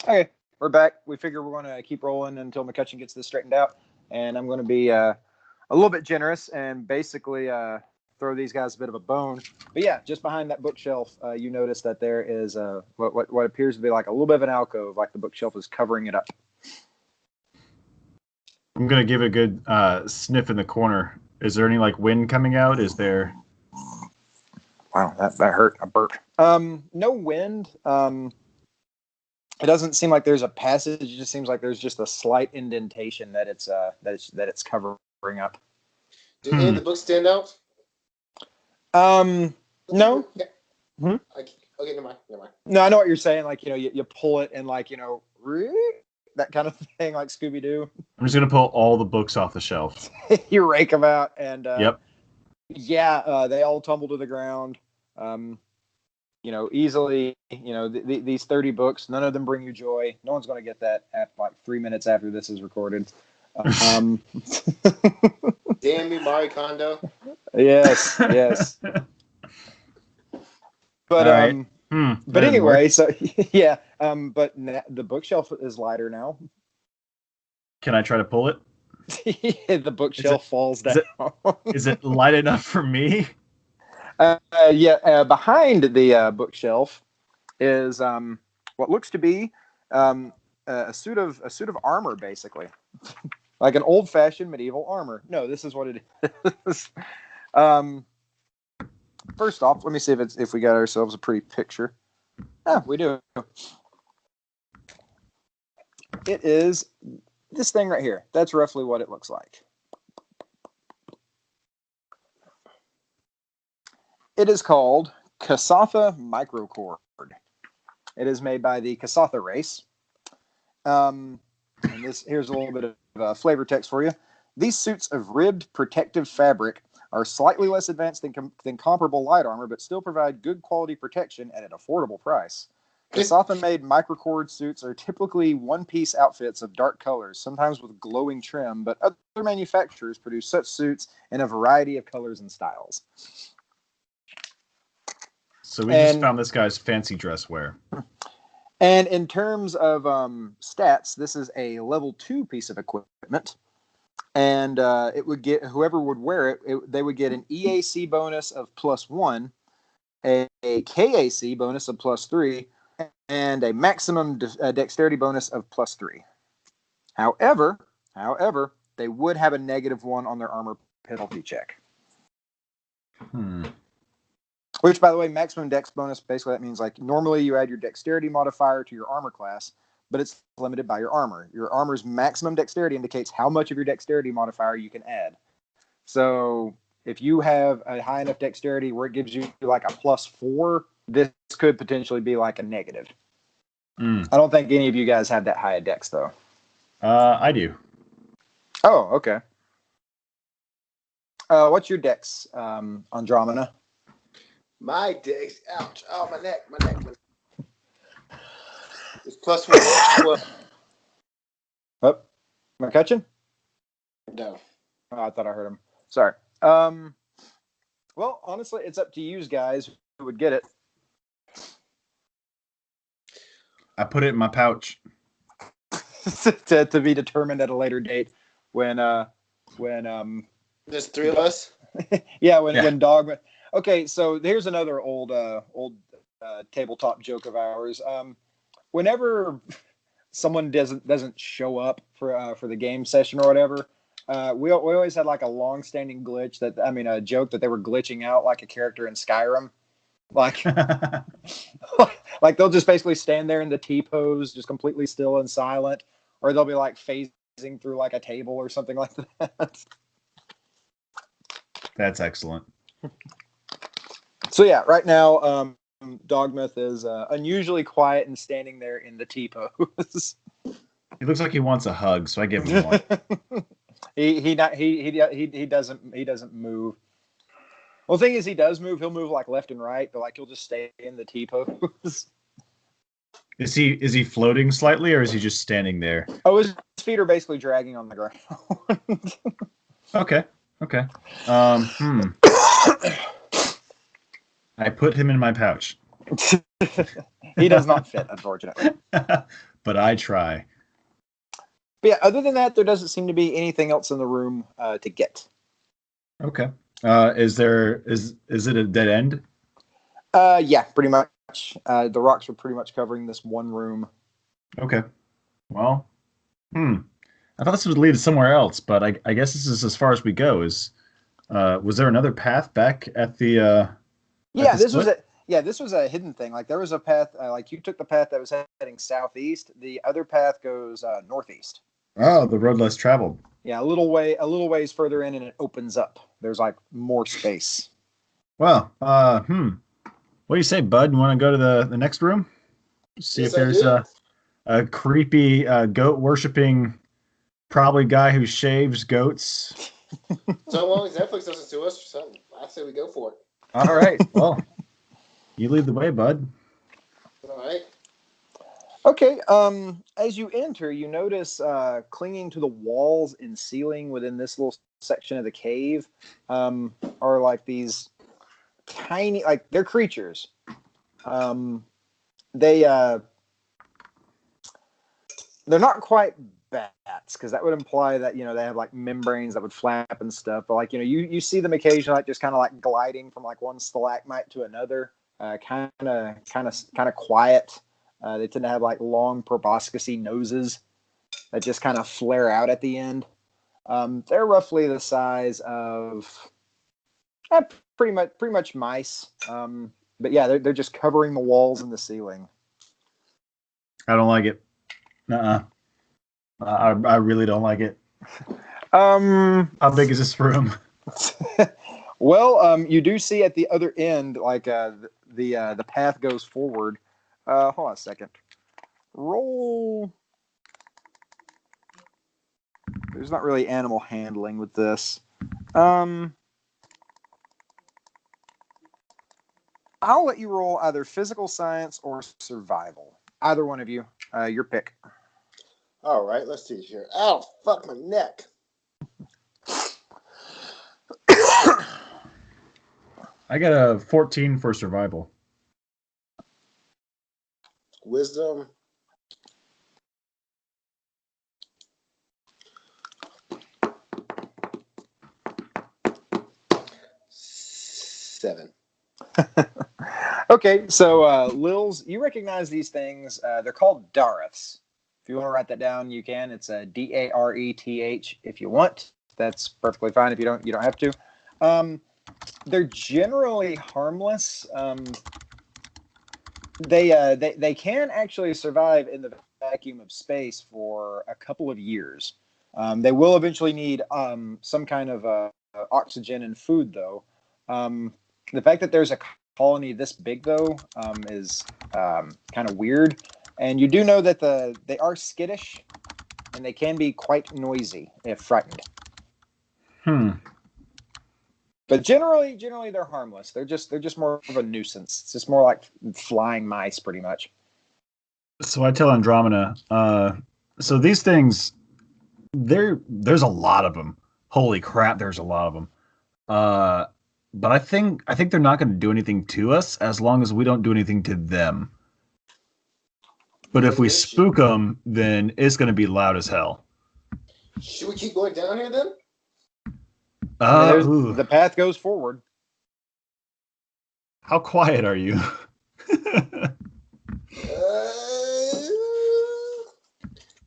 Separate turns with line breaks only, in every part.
Okay, we're back. We figure we're going to keep rolling until McCutcheon gets this straightened out, and I'm going to be a little bit generous and basically throw these guys a bit of a bone. But yeah, just behind that bookshelf, you notice that there is what appears to be like a little bit of an alcove, like the bookshelf is covering it up.
I'm going to give it a good sniff in the corner. Is there any like wind coming out? Is there?
Wow, that hurt. A burp. No wind. It doesn't seem like there's a passage. It just seems like there's just a slight indentation that it's covering up.
Do any of the books stand out?
No.
Yeah.
Hmm?
Okay, never mind.
No, I know what you're saying. Like, you pull it and like, that kind of thing, like Scooby Doo.
I'm just going to pull all the books off the shelf.
You rake them out, and
yep.
Yeah, they all tumble to the ground. Easily. These 30 books, none of them bring you joy. No one's going to get that at like 3 minutes after this is recorded.
Damn you, Marie Kondo.
Yes. But
right.
But anyway, so yeah. But the bookshelf is lighter now.
Can I try to pull it?
The bookshelf falls down.
Is it light enough for me?
Behind the bookshelf is what looks to be a suit of armor, basically, like an old-fashioned medieval armor. No, this is what it is. First off, let me see if we got ourselves a pretty picture. Yeah, we do. It is this thing right here. That's roughly what it looks like. It is called Kasatha Microcord. It is made by the Kasatha race. And here's a little bit of flavor text for you. These suits of ribbed protective fabric are slightly less advanced than comparable light armor, but still provide good quality protection at an affordable price. Kasatha-made microcord suits are typically one-piece outfits of dark colors, sometimes with glowing trim, but other manufacturers produce such suits in a variety of colors and styles.
So we just found this guy's fancy dress wear.
And in terms of stats, this is a level 2 piece of equipment. And it would get, whoever would wear it, they would get an EAC bonus of +1, a KAC bonus of +3, and a maximum dexterity bonus of +3. However, they would have a -1 on their armor penalty check. Which, by the way, maximum dex bonus, basically that means like normally you add your dexterity modifier to your armor class, but it's limited by your armor. Your armor's maximum dexterity indicates how much of your dexterity modifier you can add. So if you have a high enough dexterity where it gives you like a +4, this could potentially be like a negative. I don't think any of you guys have that high a dex, though.
I do.
Oh, okay. What's your dex, Ondromena?
My dex, ouch! Oh, my neck. It's +1. 12.
Oh, McCutcheon?
No.
Oh, I thought I heard him. Sorry. Well, honestly, it's up to you guys who would get it.
I put it in my pouch.
to be determined at a later date when
There's 3 of us.
when Dogmauth. Okay, so here's another old tabletop joke of ours. Whenever someone doesn't show up for the game session or whatever, we always had like a long-standing glitch a joke that they were glitching out like a character in Skyrim. Like, like they'll just basically stand there in the T-pose, just completely still and silent, or they'll be like phasing through like a table or something like that.
That's excellent.
So yeah, right now, Dogmauth is unusually quiet and standing there in the T-pose.
He looks like he wants a hug, so I give him one.
He doesn't move. Well, the thing is, he does move. He'll move like left and right, but like he'll just stay in the T-pose.
Is he floating slightly, or is he just standing there?
Oh, his feet are basically dragging on the ground.
Okay. I put him in my pouch.
He does not fit, unfortunately.
but I try.
But yeah, other than that, there doesn't seem to be anything else in the room to get.
Okay. Is it a dead end?
Yeah, pretty much. The rocks are pretty much covering this one room.
Okay. Well, I thought this would lead to somewhere else, but I guess this is as far as we go. Was there another path back at the
Yeah,
split?
this was a hidden thing. Like there was a path. Like you took the path that was heading southeast. The other path goes northeast.
Oh, the road less traveled.
Yeah, a little ways further in, and it opens up. There's like more space.
Well, what do you say, bud? You want to go to the next room? See
Yes,
if there's
I do.
a creepy goat worshipping, probably guy who shaves goats.
So long as Netflix doesn't sue us or something, I say we go for it.
All right. Well, you lead the way, bud.
All right.
Okay. As you enter, you notice clinging to the walls and ceiling within this little section of the cave are like these tiny, like they're creatures. They're not quite bats because that would imply that they have like membranes that would flap and stuff. But like you see them occasionally like just kind of like gliding from like one stalagmite to another, kind of quiet. They tend to have like long proboscis noses that just kind of flare out at the end. They're roughly the size of pretty much mice. But yeah, they're just covering the walls and the ceiling.
I don't like it. Uh-uh. I really don't like it. How big is this room?
Well, you do see at the other end, like the path goes forward. Hold on a second. Roll. There's not really animal handling with this. I'll let you roll either physical science or survival. Either one of you, your pick.
All right, let's see here. Ow, fuck my neck.
I got a 14 for survival.
Wisdom. Seven.
Okay, so Lils, you recognize these things. They're called Dareths. If you want to write that down, you can. It's a Dareth if you want. That's perfectly fine. If you don't have to. They're generally harmless. They can actually survive in the vacuum of space for a couple of years. They will eventually need some kind of oxygen and food, though. The fact that there's a colony this big, though, is kind of weird. And you do know that they are skittish, and they can be quite noisy if frightened. But generally they're harmless. They're just more of a nuisance. It's just more like flying mice, pretty much.
So I tell Andromeda, so these things, there's a lot of them. Holy crap, there's a lot of them. But I think they're not going to do anything to us as long as we don't do anything to them. But if we spook them, then it's going to be loud as hell.
Should we keep going down here then?
The path goes forward.
How quiet are you?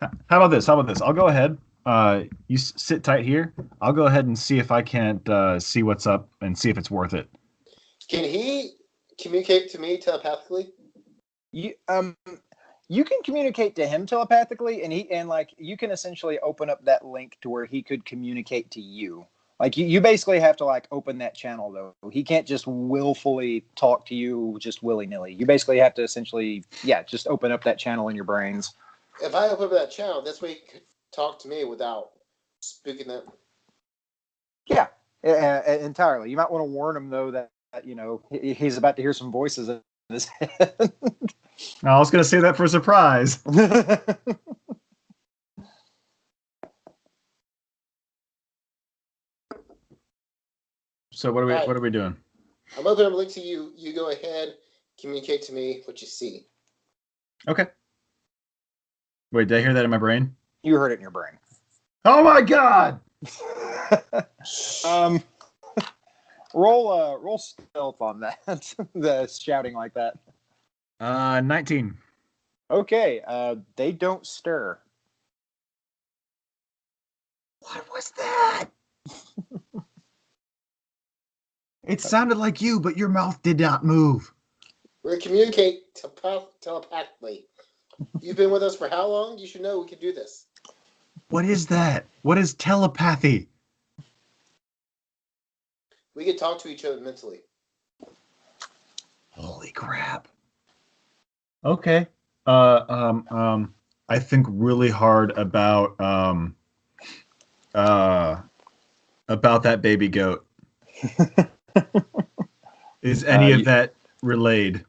How about this? I'll go ahead. You sit tight here. I'll go ahead and see if I can't see what's up and see if it's worth it.
Can he communicate to me telepathically?
You can communicate to him telepathically, and you can essentially open up that link to where he could communicate to you. Like you basically have to like open that channel though. He can't just willfully talk to you just willy-nilly. You basically have to essentially, just open up that channel in your brains.
If I open up that channel, this way he could talk to me without spooking them.
Yeah, entirely. You might want to warn him though that he's about to hear some voices in his head.
I was going to say that for a surprise. So what are we doing?
I'm opening up a link to you. You go ahead, communicate to me what you see.
Okay. Wait, did I hear that in my brain?
You heard it in your brain.
Oh my god!
um, roll stealth on that. The shouting like that.
19.
Okay. They don't stir.
What was that? It sounded like you, but your mouth did not move.
We're gonna communicate telepathically. You've been with us for how long? You should know we can do this.
What is that? What is telepathy?
We can talk to each other mentally.
Holy crap. Okay. I think really hard about that baby goat. Is any of that relayed?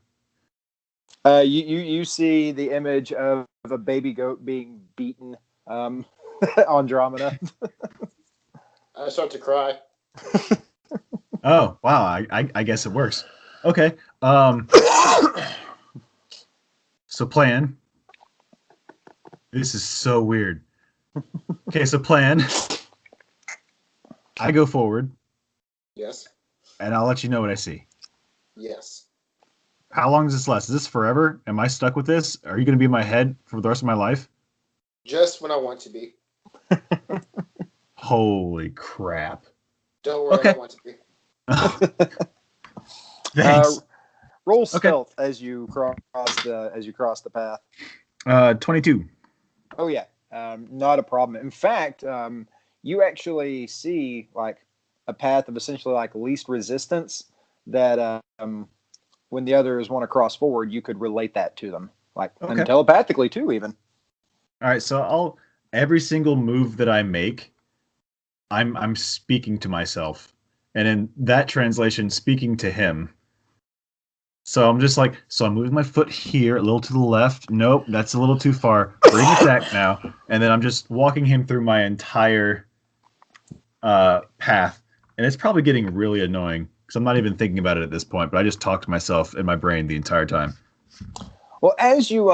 You see the image of a baby goat being beaten, Ondromena.
I start to cry.
Oh, wow. I guess it works. Okay. So plan. This is so weird. Okay, so plan. I go forward.
Yes.
And I'll let you know what I see.
Yes.
How long does this last? Is this forever? Am I stuck with this? Are you going to be in my head for the rest of my life?
Just when I want to be.
Holy crap.
Don't worry,
Okay.
I don't want to be.
Thanks.
Roll stealth as you cross the path.
22.
Oh yeah, not a problem. In fact, you actually see like a path of essentially like least resistance that when the others want to cross forward, you could relate that to them, like and telepathically too, even.
All right, so every single move that I make, I'm speaking to myself, and in that translation, speaking to him. So I'm just like, so I'm moving my foot here, a little to the left. Nope, that's a little too far. Bring it back now, and then I'm just walking him through my entire path, and it's probably getting really annoying because I'm not even thinking about it at this point. But I just talk to myself in my brain the entire time.
Well, as you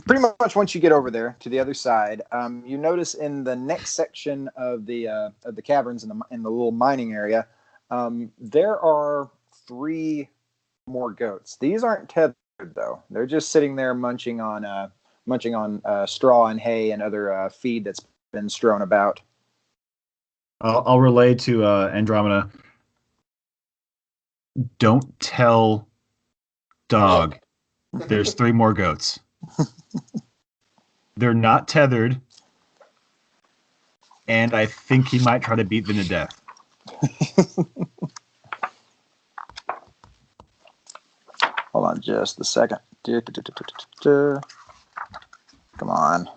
pretty much once you get over there to the other side, you notice in the next section of the caverns in the little mining area, there are 3 more goats. These aren't tethered though; they're just sitting there munching on straw and hay and other feed that's been strewn about.
I'll relay to Andromeda. Don't tell Dog. There's 3 more goats. They're not tethered, and I think he might try to beat them to death.
Hold on just a second. Come on.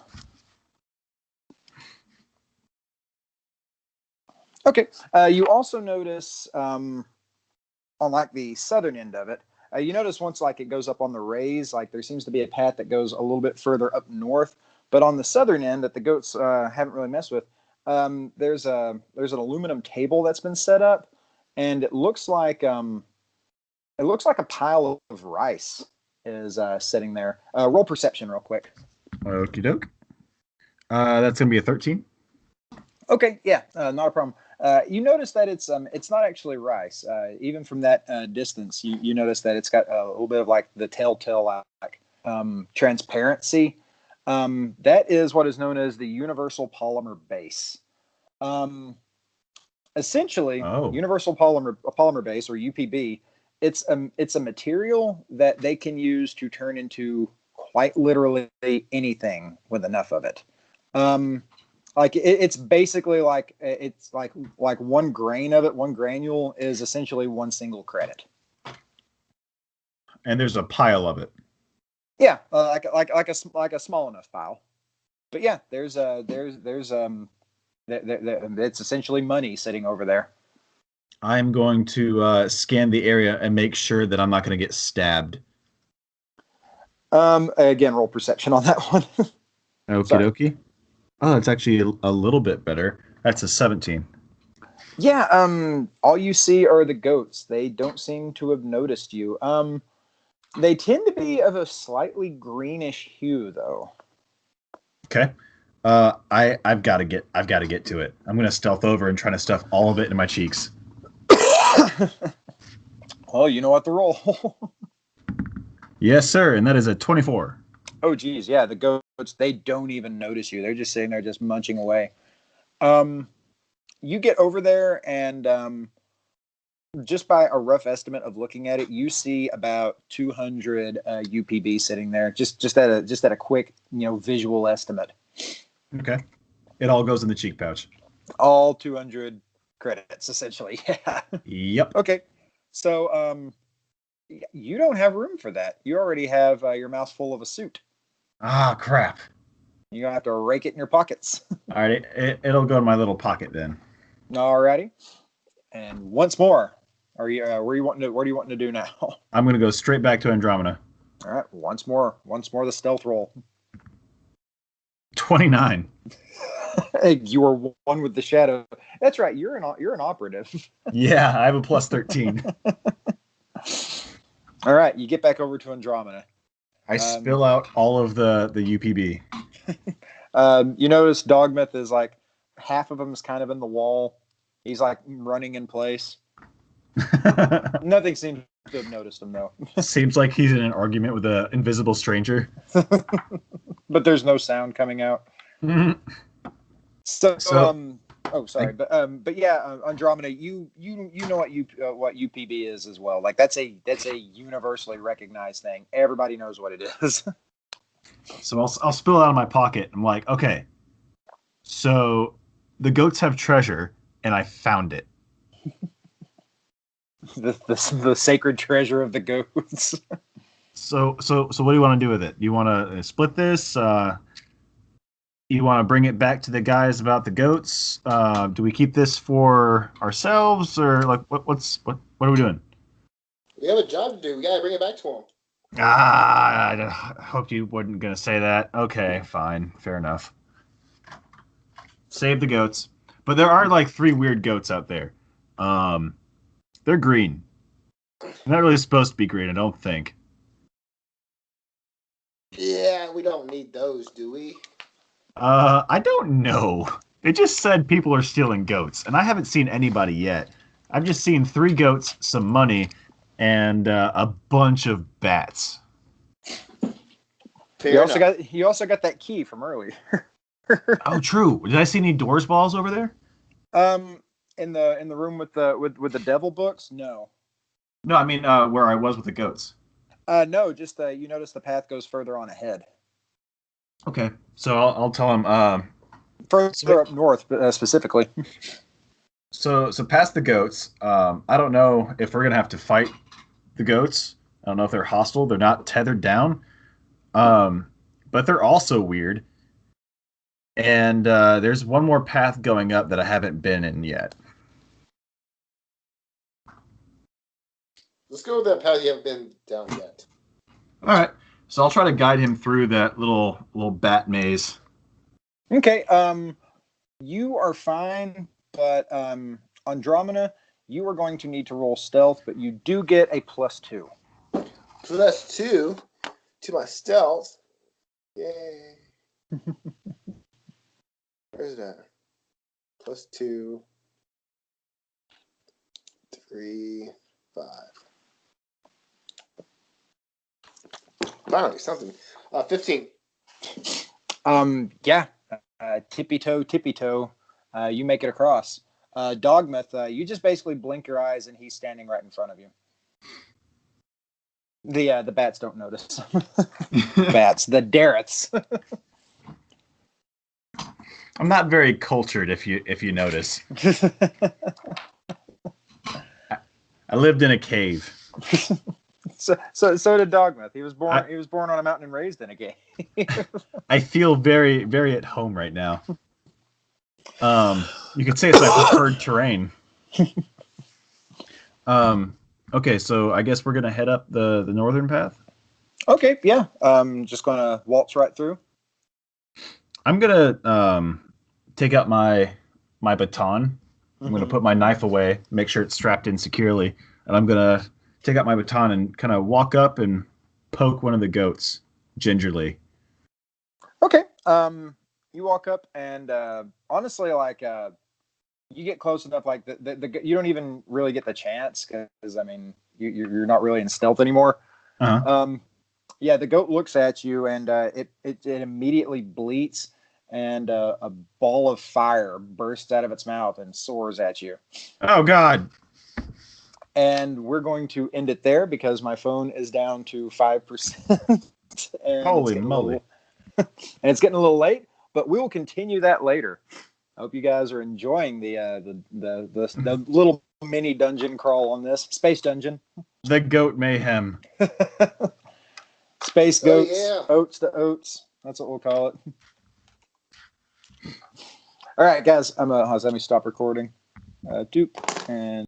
Okay. You also notice on like the southern end of it, you notice once like it goes up on the raise, like there seems to be a path that goes a little bit further up north. But on the southern end that the goats haven't really messed with, there's an aluminum table that's been set up, and it looks like a pile of rice is sitting there. Roll perception real quick.
Okie doke. That's gonna be a 13.
Okay, yeah, not a problem. You notice that it's not actually rice. Even from that distance, you notice that it's got a little bit of like the telltale like transparency. That is what is known as the universal polymer base. Essentially, universal polymer base, or UPB, it's a material that they can use to turn into quite literally anything with enough of it. Like it's basically like it's like 1 grain of it, 1 granule is essentially 1 single credit.
And there's a pile of it.
Yeah, like a small enough pile. But yeah, there's it's essentially money sitting over there.
I'm going to scan the area and make sure that I'm not going to get stabbed.
Again, roll perception on that one.
Okie dokie. Oh, it's actually a little bit better. That's a 17.
Yeah, all you see are the goats. They don't seem to have noticed you. They tend to be of a slightly greenish hue, though.
Okay. I've got to get to it. I'm gonna stealth over and try to stuff all of it into my cheeks.
Well, you know what the roll.
Yes, sir. And that is a 24.
Oh, geez, yeah. The goats, they don't even notice you. They're just sitting there, just munching away. You get over there, and just by a rough estimate of looking at it, you see about 200 UPB sitting there. Just at a quick, visual estimate.
Okay. It all goes in the cheek pouch.
All 200 credits, essentially. Yeah.
Yep.
Okay. So, you don't have room for that. You already have your mouth full of a suit.
Ah, crap.
You're gonna have to rake it in your pockets.
All right, it'll go in my little pocket then.
Alrighty. And once more, are you where are you wanting to do now?
I'm gonna go straight back to Ondromena.
All right, once more the stealth roll.
29.
You were one with the shadow. That's right. You're an operative.
Yeah, I have a plus 13.
All right, you get back over to Ondromena.
I spill out all of the UPB.
You notice Dogmauth is like half of him is kind of in the wall. He's like running in place. Nothing seems to have noticed him though.
Seems like he's in an argument with an invisible stranger.
But there's no sound coming out.
Mm-hmm.
So but yeah, Andromeda, you know what UPB is as well. Like that's a universally recognized thing. Everybody knows what it is.
So I'll spill it out of my pocket. I'm like, okay, so the goats have treasure, and I found it.
the sacred treasure of the goats.
So what do you want to do with it? You want to split this? You want to bring it back to the guys about the goats? Do we keep this for ourselves, or like what are we doing?
We have a job to do. We gotta bring it back to him.
I hoped you weren't gonna say that. Okay, fine, fair enough. Save the goats, but there are like 3 weird goats out there. They're green. They're not really supposed to be green, I don't think.
Yeah, we don't need those, do we?
I don't know. It just said people are stealing goats, and I haven't seen anybody yet. I've just seen 3 goats, some money, and a bunch of bats.
You also got that key from earlier.
Oh, true. Did I see any doors balls over there?
In the room with the devil books, no.
No, I mean where I was with the goats.
No, just you notice the path goes further on ahead.
Okay, so I'll tell him.
Further up north, specifically.
So past the goats, I don't know if we're gonna have to fight the goats. I don't know if they're hostile. They're not tethered down, but they're also weird. And there's one more path going up that I haven't been in yet.
Let's go with that path you haven't been down yet.
All right. So I'll try to guide him through that little bat maze.
Okay. You are fine, but Andromeda, you are going to need to roll stealth, but you do get a +2.
+2 to my stealth. Yay. Where's that? +2, 3, 5. Finally, something. 15.
Yeah. Tippy toe. You make it across. Dogmauth, you just basically blink your eyes and he's standing right in front of you. The bats don't notice. Bats, the Darrets.
I'm not very cultured, if you notice. I lived in a cave.
So did Dogmauth. He was born on a mountain and raised in a cave.
I feel very, very at home right now. You could say it's my preferred terrain. Okay, so I guess we're gonna head up the northern path.
Okay, yeah. Just gonna waltz right through.
I'm gonna take out my baton. I'm gonna put my knife away, make sure it's strapped in securely, and I'm gonna take out my baton and kind of walk up and poke one of the goats gingerly.
Okay. You walk up and honestly, like you get close enough, like you don't even really get the chance because I mean you're not really in stealth anymore.
Uh-huh.
Yeah, the goat looks at you and it immediately bleats and a ball of fire bursts out of its mouth and soars at you.
Oh God.
And we're going to end it there because my phone is down to 5%, and
Holy moly.
it's getting a little late. But we will continue that later. I hope you guys are enjoying the little mini dungeon crawl on this space dungeon.
The goat mayhem.
Space
Oh,
goats,
yeah.
oats to oats. That's what we'll call it. All right, guys. Let me stop recording. Doop and.